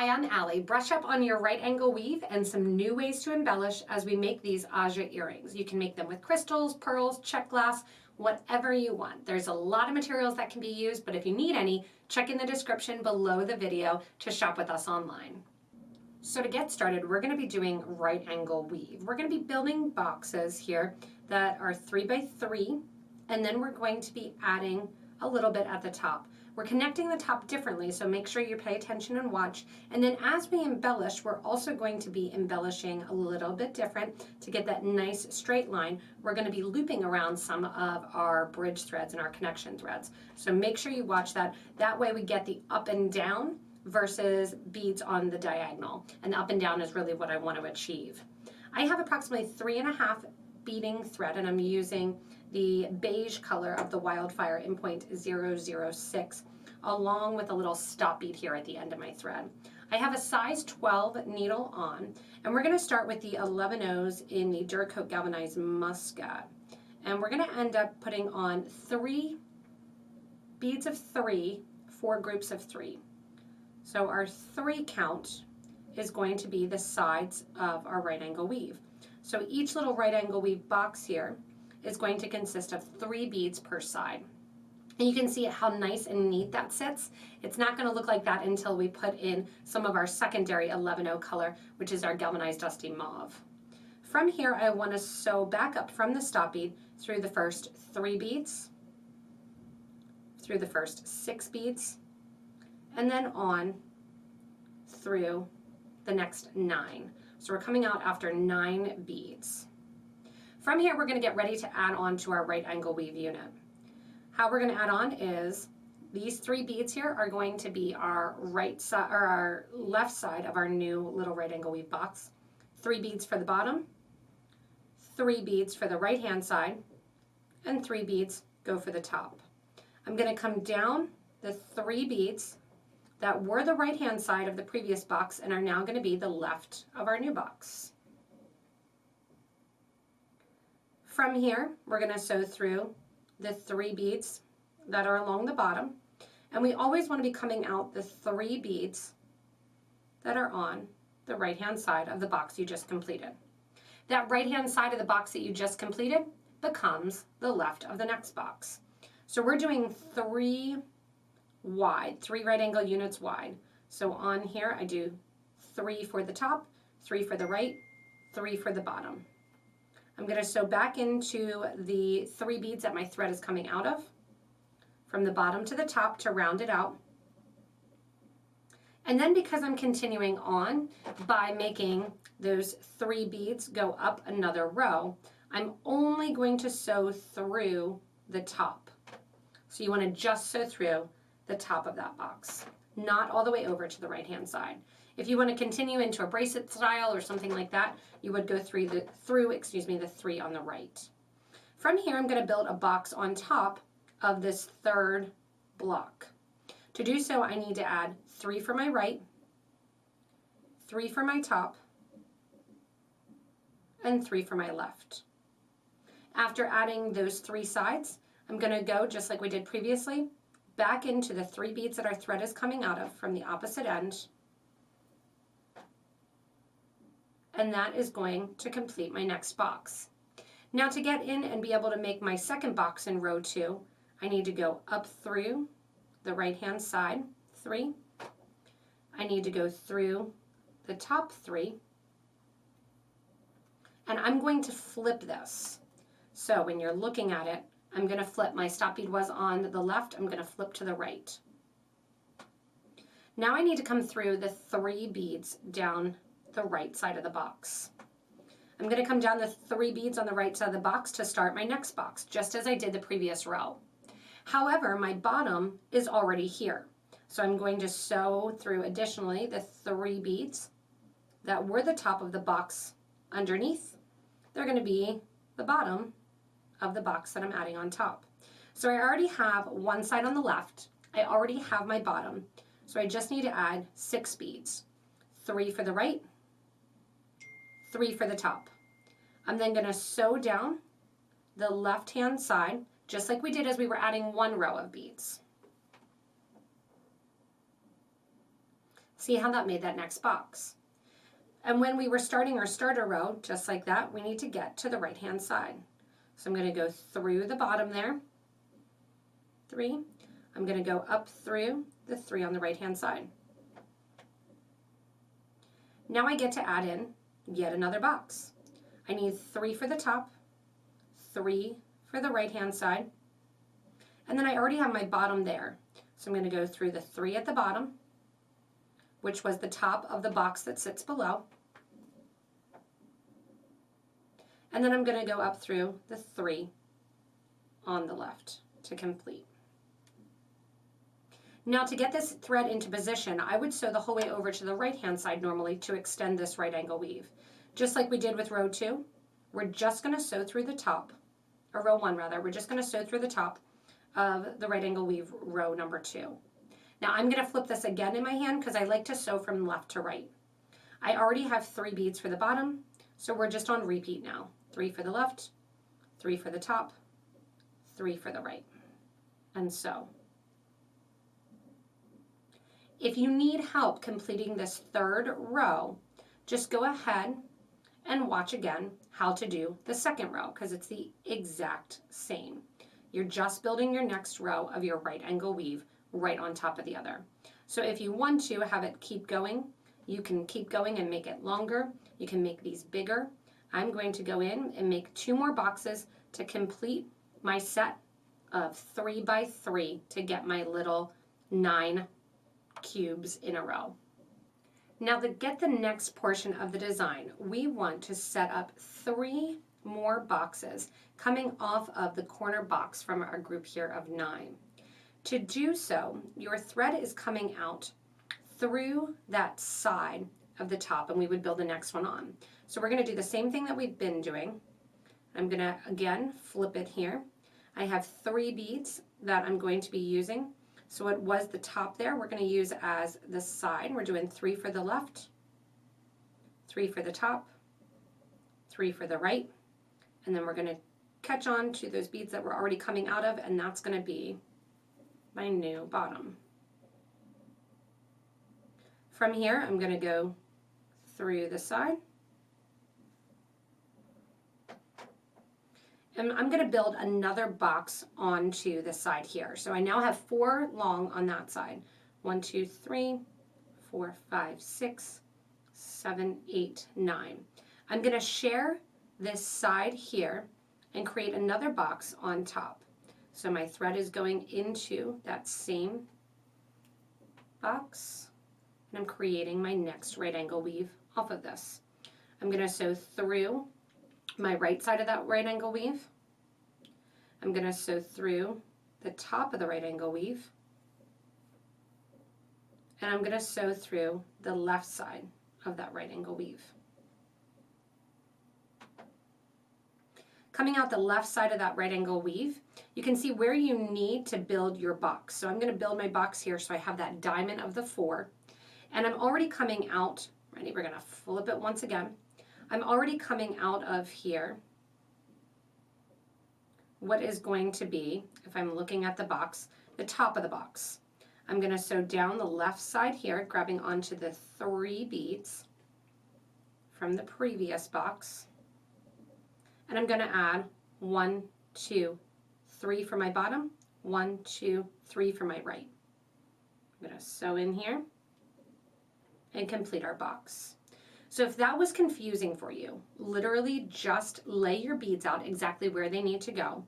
Hi, I'm Allie. Brush up on your right angle weave and some new ways to embellish as we make these Aja earrings. You can make them with crystals, pearls, check glass, whatever you want. There's a lot of materials that can be used, but if you need any, check in the description below the video to shop with us online. So to get started, we're going to be doing right angle weave. We're going to be building boxes here that are 3 by 3, and then we're going to be adding a little bit at the top. We're connecting the top differently, so make sure you pay attention and watch. And then as we embellish, we're also going to be embellishing a little bit different to get that nice straight line. We're going to be looping around some of our bridge threads and our connection threads. So make sure you watch that. That way we get the up and down versus beads on the diagonal. And the up and down is really what I want to achieve. I have approximately 3.5 beading thread, and I'm using the beige color of the Wildfire in point 006, along with a little stop bead here at the end of my thread. I have a size 12 needle on, and we're going to start with the 11/0s in the Duracoat Galvanized Muscat. And we're going to end up putting on 3 beads of 3, 4 groups of 3. So our 3 count is going to be the sides of our right angle weave. So each little right angle weave box here is going to consist of 3 beads per side. And you can see how nice and neat that sits. It's not going to look like that until we put in some of our secondary 11/0 color, which is our galvanized dusty mauve. From here, I want to sew back up from the stop bead through the first 3 beads, through the first 6 beads, and then on through the next 9. So we're coming out after 9 beads. From here, we're going to get ready to add on to our right angle weave unit. How we're going to add on is these 3 beads here are going to be our right side or our left side of our new little right angle weave box. 3 beads for the bottom, 3 beads for the right hand side, and 3 beads go for the top. I'm going to come down the 3 beads that were the right hand side of the previous box and are now going to be the left of our new box. From here, we're going to sew through the 3 beads that are along the bottom, and we always want to be coming out the 3 beads that are on the right hand side of the box you just completed. That right hand side of the box that you just completed becomes the left of the next box. So we're doing 3 wide, 3 right angle units wide. So on here I do 3 for the top, 3 for the right, 3 for the bottom. I'm going to sew back into the 3 beads that my thread is coming out of, from the bottom to the top to round it out. And then because I'm continuing on by making those 3 beads go up another row, I'm only going to sew through the top. So you want to just sew through the top of that box, not all the way over to the right hand side. If you want to continue into a bracelet style or something like that, you would go through the 3 on the right. From here, I'm going to build a box on top of this 3rd block. To do so, I need to add 3 for my right, 3 for my top, and 3 for my left. After adding those 3 sides, I'm going to go, just like we did previously, back into the 3 beads that our thread is coming out of from the opposite end. And that is going to complete my next box. Now to get in and be able to make my second box in row 2, I need to go up through the right hand side 3. I need to go through the top 3. And I'm going to flip this. So when you're looking at it, I'm going to flip. My stop bead was on the left, I'm going to flip to the right. Now I need to come through the 3 beads down the right side of the box. I'm going to come down the 3 beads on the right side of the box to start my next box, just as I did the previous row. However, my bottom is already here. So I'm going to sew through additionally the 3 beads that were the top of the box underneath. They're going to be the bottom of the box that I'm adding on top. So I already have one side on the left. I already have my bottom. So I just need to add 6 beads. 3 for the right, 3 for the top. I'm then going to sew down the left hand side, just like we did as we were adding 1 row of beads. See how that made that next box. And when we were starting our starter row, just like that, we need to get to the right-hand side. So I'm going to go through the bottom there, 3. I'm going to go up through the 3 on the right-hand side. Now I get to add in yet another box. I need 3 for the top, 3 for the right-hand side, and then I already have my bottom there. So I'm going to go through the 3 at the bottom, which was the top of the box that sits below. And then I'm going to go up through the 3 on the left to complete. Now to get this thread into position, I would sew the whole way over to the right-hand side normally to extend this right angle weave. Just like we did with row 2, we're just going to sew through the top, or row 1 rather, we're just going to sew through the top of the right angle weave row number 2. Now I'm going to flip this again in my hand because I like to sew from left to right. I already have 3 beads for the bottom, so we're just on repeat now. 3 for the left, 3 for the top, 3 for the right, and sew. If you need help completing this 3rd row, just go ahead and watch again how to do the 2nd row because it's the exact same. You're just building your next row of your right angle weave right on top of the other. So if you want to have it keep going, you can keep going and make it longer. You can make these bigger. I'm going to go in and make 2 more boxes to complete my set of 3 by 3 to get my little 9 cubes in a row. Now to get the next portion of the design, we want to set up 3 more boxes coming off of the corner box from our group here of 9. To do so, your thread is coming out through that side of the top and we would build the next one on. So we're going to do the same thing that we've been doing. I'm going to again flip it here. I have 3 beads that I'm going to be using. So it was the top there, we're going to use as the side. We're doing 3 for the left, 3 for the top, 3 for the right, and then we're going to catch on to those beads that we're already coming out of, and that's going to be my new bottom. From here, I'm going to go through the side. And I'm going to build another box onto the side here. So I now have 4 long on that side. 1, 2, 3, 4, 5, 6, 7, 8, 9. I'm going to share this side here and create another box on top. So my thread is going into that same box and I'm creating my next right angle weave off of this. I'm going to sew through my right side of that right angle weave. I'm going to sew through the top of the right angle weave. And I'm going to sew through the left side of that right angle weave. Coming out the left side of that right angle weave, you can see where you need to build your box. So I'm going to build my box here so I have that diamond of the 4. And I'm already coming out, ready, we're going to flip it once again. I'm already coming out of here what is going to be, if I'm looking at the box, the top of the box. I'm going to sew down the left side here, grabbing onto the 3 beads from the previous box. And I'm going to add 1, 2, 3 for my bottom, 1, 2, 3 for my right. I'm going to sew in here and complete our box. So if that was confusing for you, literally just lay your beads out exactly where they need to go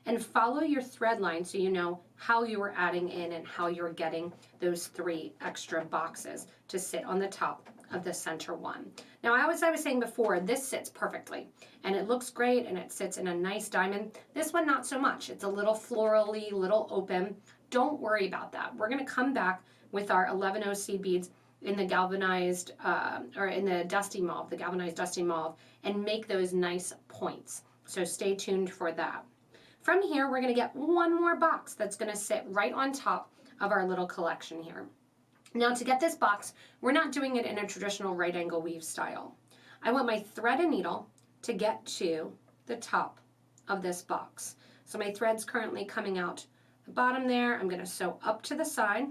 and follow your thread line so you know how you are adding in and how you're getting those 3 extra boxes to sit on the top of the center one. Now, as I was saying before, this sits perfectly and it looks great and it sits in a nice diamond. This one, not so much. It's a little florally, little open. Don't worry about that. We're going to come back with our 11 seed beads in the galvanized, or in the dusty mauve, the galvanized dusty mauve, and make those nice points. So stay tuned for that. From here, we're going to get one more box that's going to sit right on top of our little collection here. Now to get this box, we're not doing it in a traditional right angle weave style. I want my thread and needle to get to the top of this box. So my thread's currently coming out the bottom there. I'm going to sew up to the side.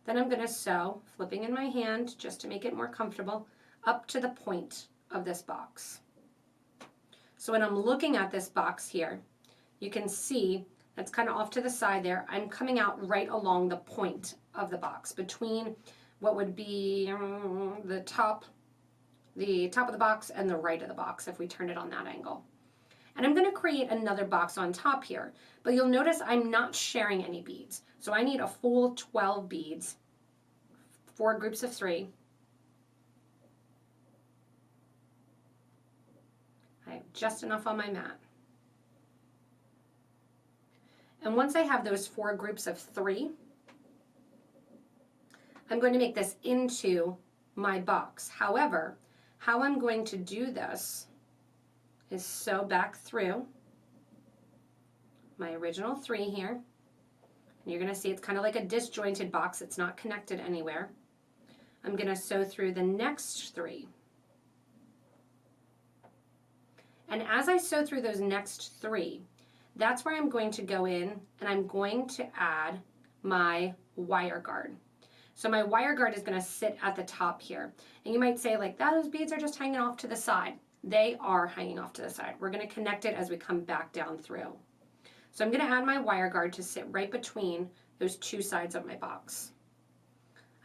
Then I'm going to sew, flipping in my hand just to make it more comfortable, up to the point of this box. So when I'm looking at this box here, you can see that's kind of off to the side there. I'm coming out right along the point of the box, between what would be the top of the box and the right of the box if we turn it on that angle. And I'm going to create another box on top here, but you'll notice I'm not sharing any beads. So I need a full 12 beads, 4 groups of 3. I have just enough on my mat. And once I have those 4 groups of 3, I'm going to make this into my box. However, how I'm going to do this is sew back through my original 3 here. And you're going to see it's kind of like a disjointed box. It's not connected anywhere. I'm going to sew through the next 3. And as I sew through those next 3, that's where I'm going to go in and I'm going to add my wire guard. So my wire guard is going to sit at the top here. And you might say, like, those beads are just hanging off to the side. They are hanging off to the side. We're going to connect it as we come back down through. So I'm going to add my wire guard to sit right between those 2 sides of my box.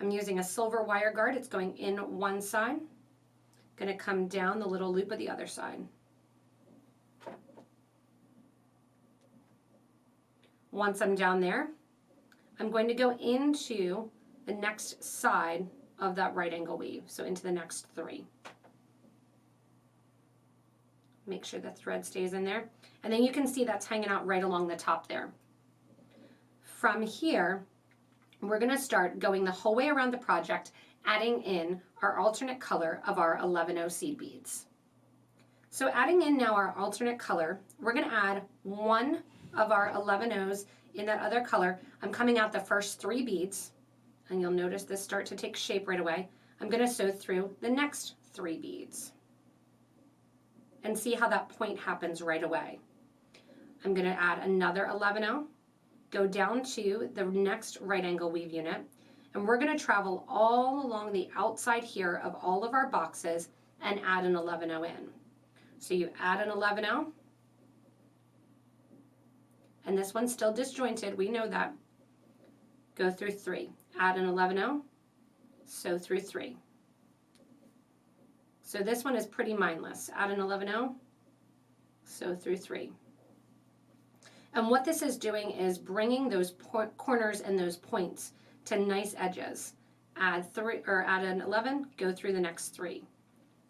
I'm using a silver wire guard. It's going in one side. Going to come down the little loop of the other side. Once I'm down there, I'm going to go into the next side of that right angle weave, so into the next 3. Make sure the thread stays in there. And then you can see that's hanging out right along the top there. From here, we're going to start going the whole way around the project, adding in our alternate color of our 11-0 seed beads. So adding in now our alternate color, we're going to add 1 of our 11-0s in that other color. I'm coming out the first 3 beads, and you'll notice this start to take shape right away. I'm going to sew through the next 3 beads. And see how that point happens right away. I'm going to add another 11-0, go down to the next right angle weave unit, and we're going to travel all along the outside here of all of our boxes and add an 11-0 in. So you add an 11-0, and this one's still disjointed, we know that. Go through 3, add an 11-0, sew through 3. So this one is pretty mindless. Add an 11-0, sew through 3. And what this is doing is bringing those corners and those points to nice edges. Add an 11, go through the next 3.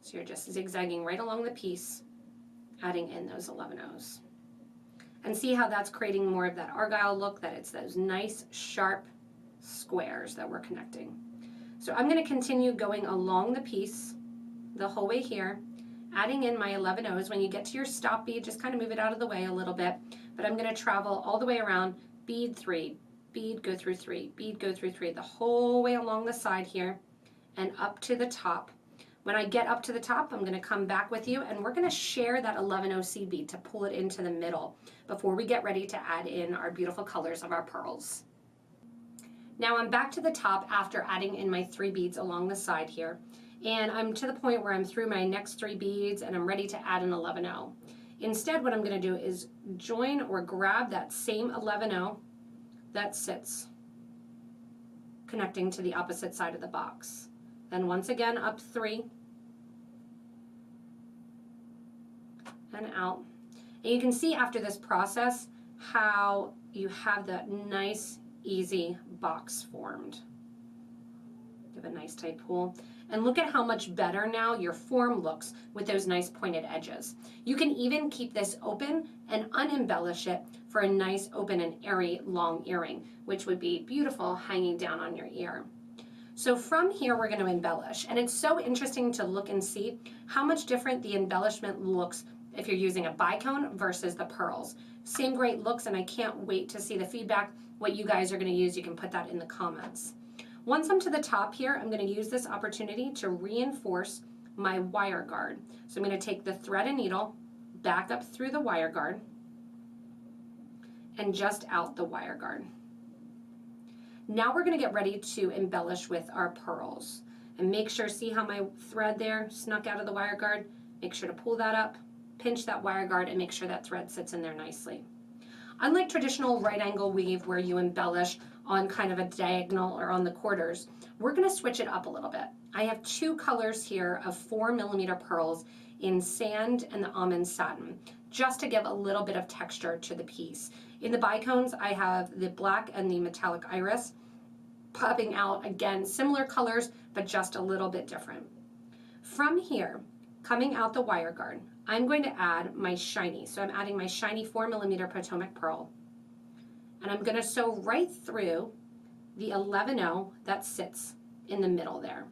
So you're just zigzagging right along the piece, adding in those 11-0s. And see how that's creating more of that argyle look, that it's those nice sharp squares that we're connecting. So I'm going to continue going along the piece the whole way here, adding in my 11-0s. When you get to your stop bead, just kind of move it out of the way a little bit, but I'm going to travel all the way around, bead 3, bead, go through 3, bead, go through 3, the whole way along the side here and up to the top. When I get up to the top, I'm going to come back with you and we're going to share that 11-0 seed bead to pull it into the middle before we get ready to add in our beautiful colors of our pearls. Now I'm back to the top after adding in my 3 beads along the side here. And I'm to the point where I'm through my next 3 beads and I'm ready to add an 11-0. Instead, what I'm going to do is join or grab that same 11-0 that sits connecting to the opposite side of the box. Then once again up 3 and out. And you can see after this process how you have that nice, easy box formed. Give a nice tight pull. And look at how much better now your form looks with those nice pointed edges. You can even keep this open and unembellish it for a nice open and airy long earring, which would be beautiful hanging down on your ear. So from here we're going to embellish, and it's so interesting to look and see how much different the embellishment looks if you're using a bicone versus the pearls. Same great looks, and I can't wait to see the feedback. What you guys are going to use, you can put that in the comments. Once I'm to the top here, I'm going to use this opportunity to reinforce my wire guard. So I'm going to take the thread and needle, back up through the wire guard, and just out the wire guard. Now we're going to get ready to embellish with our pearls. And make sure, see how my thread there snuck out of the wire guard? Make sure to pull that up, pinch that wire guard, and make sure that thread sits in there nicely. Unlike traditional right angle weave where you embellish on kind of a diagonal or on the quarters, we're going to switch it up a little bit. I have two colors here of 4mm pearls in sand and the almond satin, just to give a little bit of texture to the piece. In the bicones, I have the black and the metallic iris popping out, again, similar colors, but just a little bit different. From here, coming out the wire guard, I'm going to add my shiny. So I'm adding my shiny 4mm Potomac pearl. And I'm going to sew right through the 11-0 that sits in the middle there.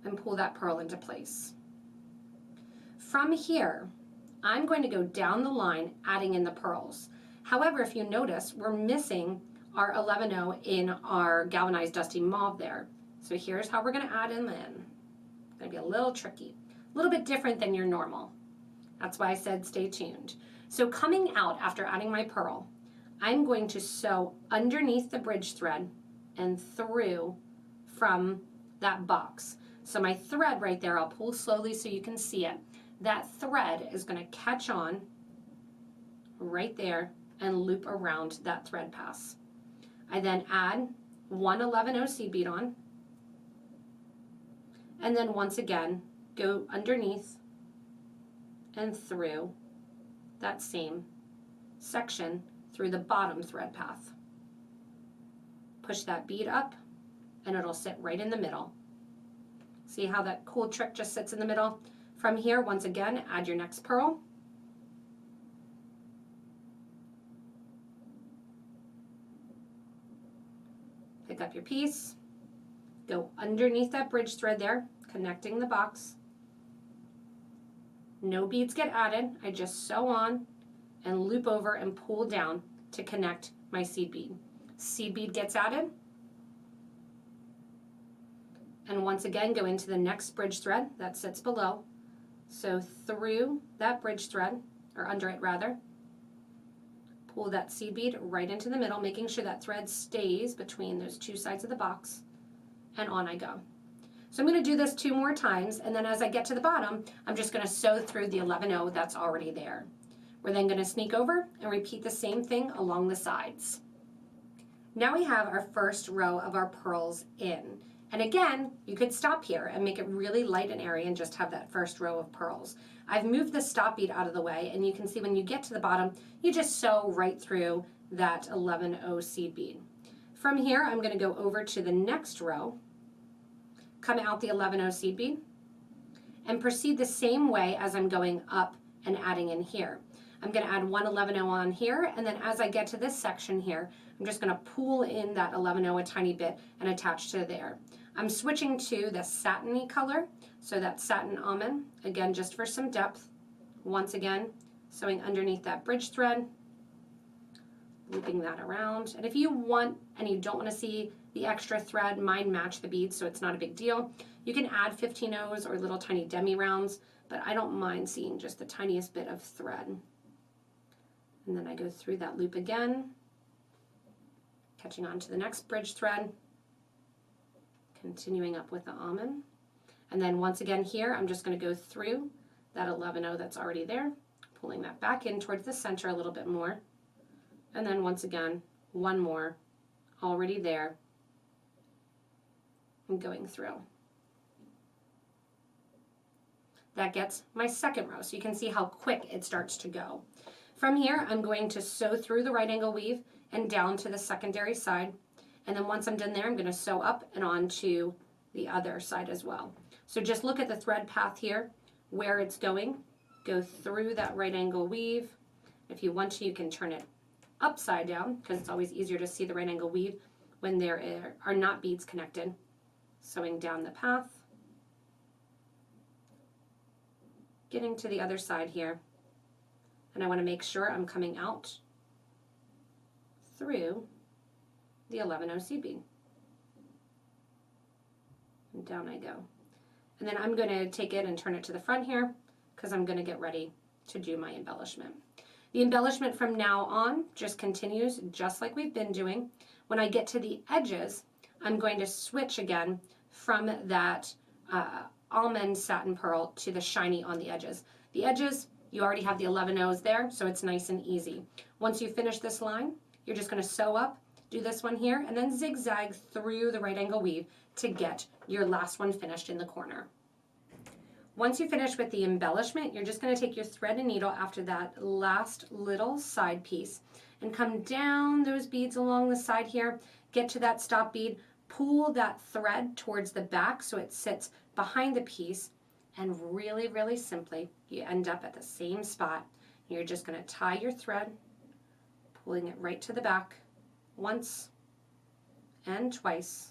And pull that pearl into place. From here, I'm going to go down the line, adding in the pearls. However, if you notice, we're missing our 11-0 in our galvanized dusty mauve there. So here's how we're going to add them in. It's going to be a little tricky, a little bit different than your normal. That's why I said stay tuned. So coming out after adding my pearl, I'm going to sew underneath the bridge thread and through from that box. So my thread right there, I'll pull slowly so you can see it. That thread is going to catch on right there and loop around that thread pass. I then add one 11-0 seed bead on, and then once again go underneath and through that same section through the bottom thread path. Push that bead up and it'll sit right in the middle. See how that cool trick just sits in the middle? From here, once again, add your next pearl. Pick up your piece, go underneath that bridge thread there, connecting the box. No beads get added. I just sew on and loop over and pull down to connect my seed bead. Seed bead gets added. And once again, go into the next bridge thread that sits below. So through that bridge thread, or under it rather, pull that seed bead right into the middle, making sure that thread stays between those two sides of the box, and on I go. So I'm going to do this 2 more times, and then as I get to the bottom, I'm just going to sew through the 11-0 that's already there. We're then going to sneak over and repeat the same thing along the sides. Now we have our first row of our pearls in. And again, you could stop here and make it really light and airy and just have that first row of pearls. I've moved the stop bead out of the way, and you can see when you get to the bottom, you just sew right through that 11-0 seed bead. From here, I'm going to go over to the next row, come out the 11-0 seed bead, and proceed the same way as I'm going up and adding in here. I'm going to add one 11-0 on here, and then as I get to this section here, I'm just going to pull in that 11-0 a tiny bit and attach to there. I'm switching to the satiny color, so that's satin almond, again just for some depth. Once again, sewing underneath that bridge thread, looping that around. And if you want and you don't want to see the extra thread, mine match the beads, so it's not a big deal. You can add 15-0s or little tiny demi rounds, but I don't mind seeing just the tiniest bit of thread. And then I go through that loop again, catching on to the next bridge thread, continuing up with the almond. And then once again here, I'm just going to go through that 11-0 that's already there, pulling that back in towards the center a little bit more. And then once again, one more already there and going through. That gets my second row, so you can see how quick it starts to go. From here, I'm going to sew through the right angle weave and down to the secondary side. And then once I'm done there, I'm going to sew up and on to the other side as well. So just look at the thread path here, where it's going. Go through that right angle weave. If you want to, you can turn it upside down because it's always easier to see the right angle weave when there are not beads connected. Sewing down the path. Getting to the other side here. And I want to make sure I'm coming out through the 11-0 seed bead. And down I go. And then I'm going to take it and turn it to the front here because I'm going to get ready to do my embellishment. The embellishment from now on just continues just like we've been doing. When I get to the edges, I'm going to switch again from that almond satin pearl to the shiny on the edges. The edges, you already have the 11 O's there, so it's nice and easy. Once you finish this line, you're just going to sew up, do this one here, and then zigzag through the right angle weave to get your last one finished in the corner. Once you finish with the embellishment, you're just going to take your thread and needle after that last little side piece and come down those beads along the side here, get to that stop bead, pull that thread towards the back so it sits behind the piece, and really, really simply, you end up at the same spot. You're just going to tie your thread, pulling it right to the back once and twice.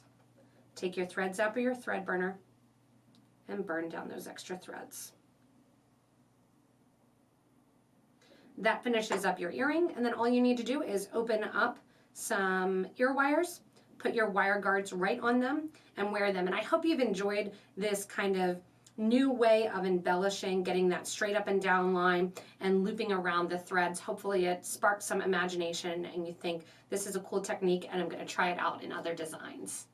Take your threads out of your thread burner and burn down those extra threads. That finishes up your earring, and then all you need to do is open up some ear wires, put your wire guards right on them, and wear them. And I hope you've enjoyed this kind of new way of embellishing, getting that straight up and down line and looping around the threads. Hopefully it sparks some imagination and you think this is a cool technique and I'm going to try it out in other designs.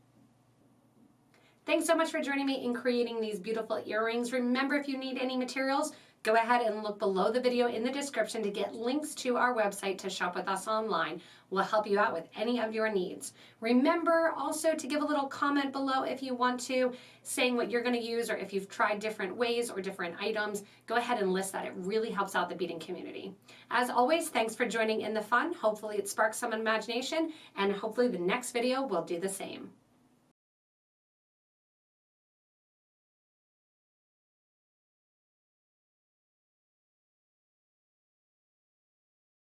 Thanks so much for joining me in creating these beautiful earrings. Remember, if you need any materials, go ahead and look below the video in the description to get links to our website to shop with us online. We'll help you out with any of your needs. Remember also to give a little comment below if you want to, saying what you're going to use or if you've tried different ways or different items. Go ahead and list that. It really helps out the beading community. As always, thanks for joining in the fun. Hopefully it sparks some imagination, and hopefully the next video will do the same.